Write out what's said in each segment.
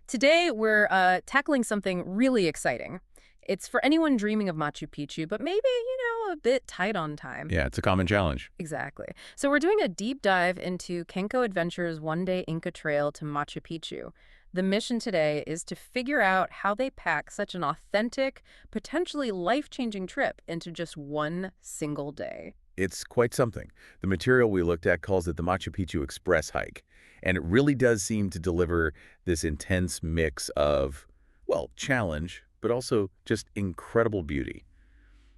Today, we're tackling something really exciting. It's for anyone dreaming of Machu Picchu, but maybe, a bit tight on time. Yeah, it's a common challenge. Exactly. So we're doing a deep dive into Kenko Adventures' one-day Inca Trail to Machu Picchu. The mission today is to figure out how they pack such an authentic, potentially life-changing trip into just one single day. It's quite something. The material we looked at calls it the Machu Picchu Express hike, and it really does seem to deliver this intense mix of, well, challenge, but also just incredible beauty.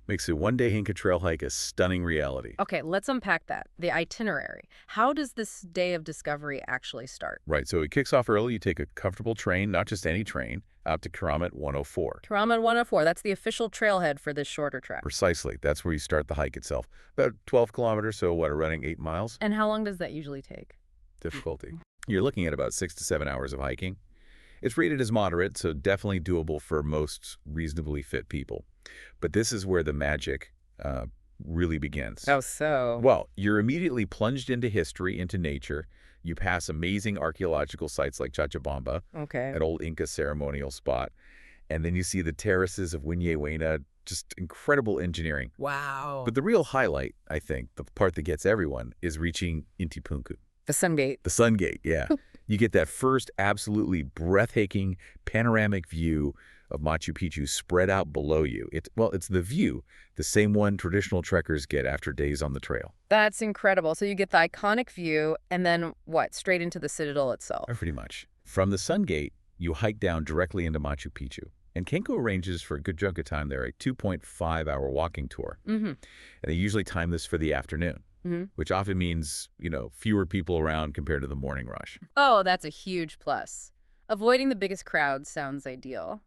Makes a one-day Inca Trail hike a stunning reality. Okay, let's unpack that. The itinerary. How does this day of discovery actually start? Right, so it kicks off early. You take a comfortable train, not just any train, out to Karamat 104. Karaman 104, that's the official trailhead for this shorter trek. Precisely. That's where you start the hike itself. About 12 kilometers, so what, running 8 miles? And how long does that usually take? Difficulty. You're looking at about 6 to 7 hours of hiking. It's rated as moderate, so definitely doable for most reasonably fit people. But this is where the magic really begins. Oh, so? Well, you're immediately plunged into history, into nature. You pass amazing archaeological sites like Cachabamba, Okay. an old Inca ceremonial spot. And then you see the terraces of Huayna, just incredible engineering. Wow. But the real highlight, I think, the part that gets everyone, is reaching Inti Punku. The Sun Gate. The Sun Gate, yeah. You get that first absolutely breathtaking panoramic view of Machu Picchu spread out below you. It's the view, the same one traditional trekkers get after days on the trail. That's incredible. So you get the iconic view, and then what? Straight into the citadel itself. Pretty much. From the Sun Gate, you hike down directly into Machu Picchu. And Kenko arranges for a good chunk of time there, a 2.5-hour walking tour. Mm-hmm. And they usually time this for the afternoon, which often means, fewer people around compared to the morning rush. Oh, that's a huge plus. Avoiding the biggest crowds sounds ideal.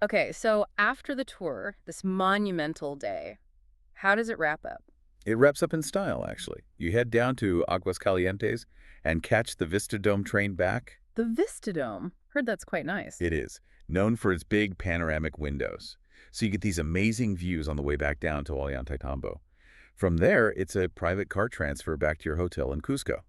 Okay, so after the tour, this monumental day, how does it wrap up? It wraps up in style, actually. You head down to Aguas Calientes and catch the Vista Dome train back. The Vista Dome. Heard that's quite nice. It is, known for its big panoramic windows. So you get these amazing views on the way back down to Ollantaytambo. From there, it's a private car transfer back to your hotel in Cusco.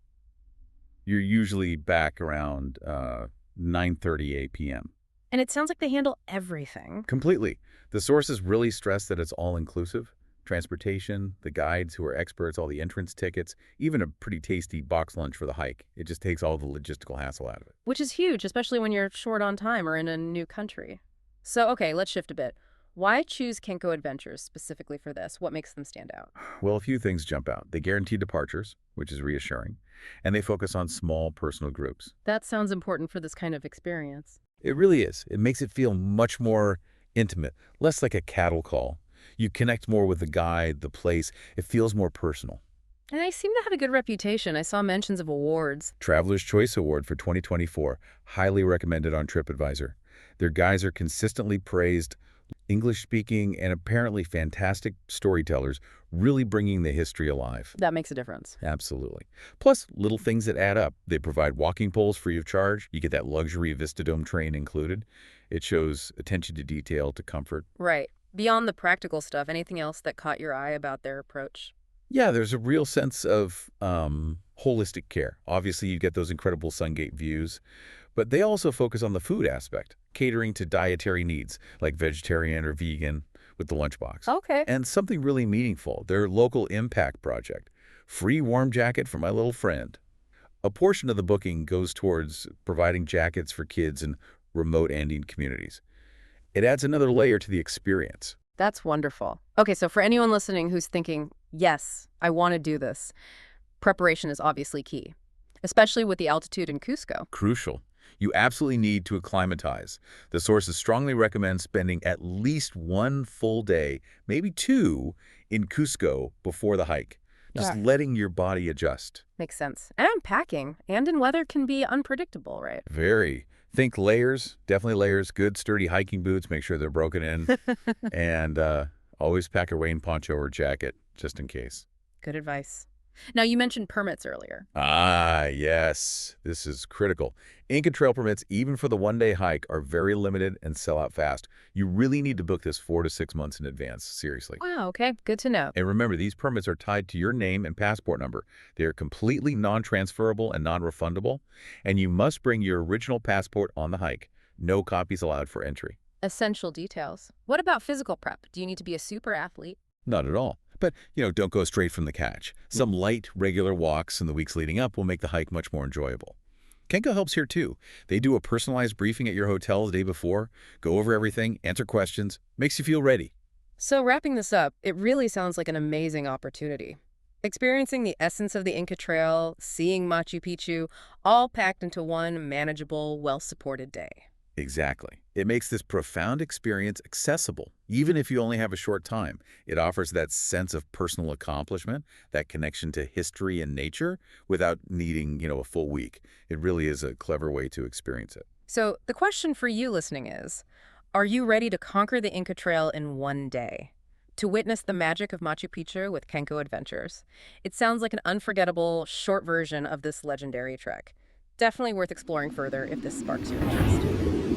You're usually back around 9:30 p.m. And it sounds like they handle everything. Completely. The sources really stress that it's all-inclusive. Transportation, the guides who are experts, all the entrance tickets, even a pretty tasty box lunch for the hike. It just takes all the logistical hassle out of it. Which is huge, especially when you're short on time or in a new country. So, okay, let's shift a bit. Why choose Kenko Adventures specifically for this? What makes them stand out? Well, a few things jump out. They guarantee departures, which is reassuring, and they focus on small personal groups. That sounds important for this kind of experience. It really is. It makes it feel much more intimate, less like a cattle call. You connect more with the guide, the place. It feels more personal. And they seem to have a good reputation. I saw mentions of awards. Traveler's Choice Award for 2024, highly recommended on TripAdvisor. Their guides are consistently praised, English-speaking and apparently fantastic storytellers, really bringing the history alive. That makes a difference. Absolutely. Plus, little things that add up. They provide walking poles free of charge. You get that luxury Vista Dome train included. It shows attention to detail, to comfort. Right. Beyond the practical stuff, anything else that caught your eye about their approach? Yeah, there's a real sense of holistic care. Obviously, you get those incredible Sungate views, but they also focus on the food aspect, catering to dietary needs, like vegetarian or vegan with the lunchbox. Okay. And something really meaningful, their local impact project. Free warm jacket for my little friend. A portion of the booking goes towards providing jackets for kids in remote Andean communities. It adds another layer to the experience. That's wonderful. Okay, so for anyone listening who's thinking, yes, I want to do this, preparation is obviously key, especially with the altitude in Cusco. Crucial. You absolutely need to acclimatize. The sources strongly recommend spending at least one full day, maybe 2, in Cusco before the hike. Just letting your body adjust. Makes sense. And packing. Andean weather can be unpredictable, right? Very. Think layers, definitely layers, good sturdy hiking boots, make sure they're broken in, and always pack a rain poncho or jacket, just in case. Good advice. Now, you mentioned permits earlier. Ah, yes. This is critical. Inca Trail permits, even for the one-day hike, are very limited and sell out fast. You really need to book this 4 to 6 months in advance, seriously. Wow, okay, good to know. And remember, these permits are tied to your name and passport number. They are completely non-transferable and non-refundable, and you must bring your original passport on the hike. No copies allowed for entry. Essential details. What about physical prep? Do you need to be a super athlete? Not at all. But, don't go straight from the catch. Some light, regular walks in the weeks leading up will make the hike much more enjoyable. Kenko helps here too. They do a personalized briefing at your hotel the day before, go over everything, answer questions, makes you feel ready. So, wrapping this up, it really sounds like an amazing opportunity. Experiencing the essence of the Inca Trail, seeing Machu Picchu, all packed into one manageable, well-supported day. Exactly. It makes this profound experience accessible, even if you only have a short time. It offers that sense of personal accomplishment, that connection to history and nature, without needing, a full week. It really is a clever way to experience it. So, the question for you listening is, are you ready to conquer the Inca Trail in one day? To witness the magic of Machu Picchu with Kenko Adventures? It sounds like an unforgettable, short version of this legendary trek. Definitely worth exploring further if this sparks your interest.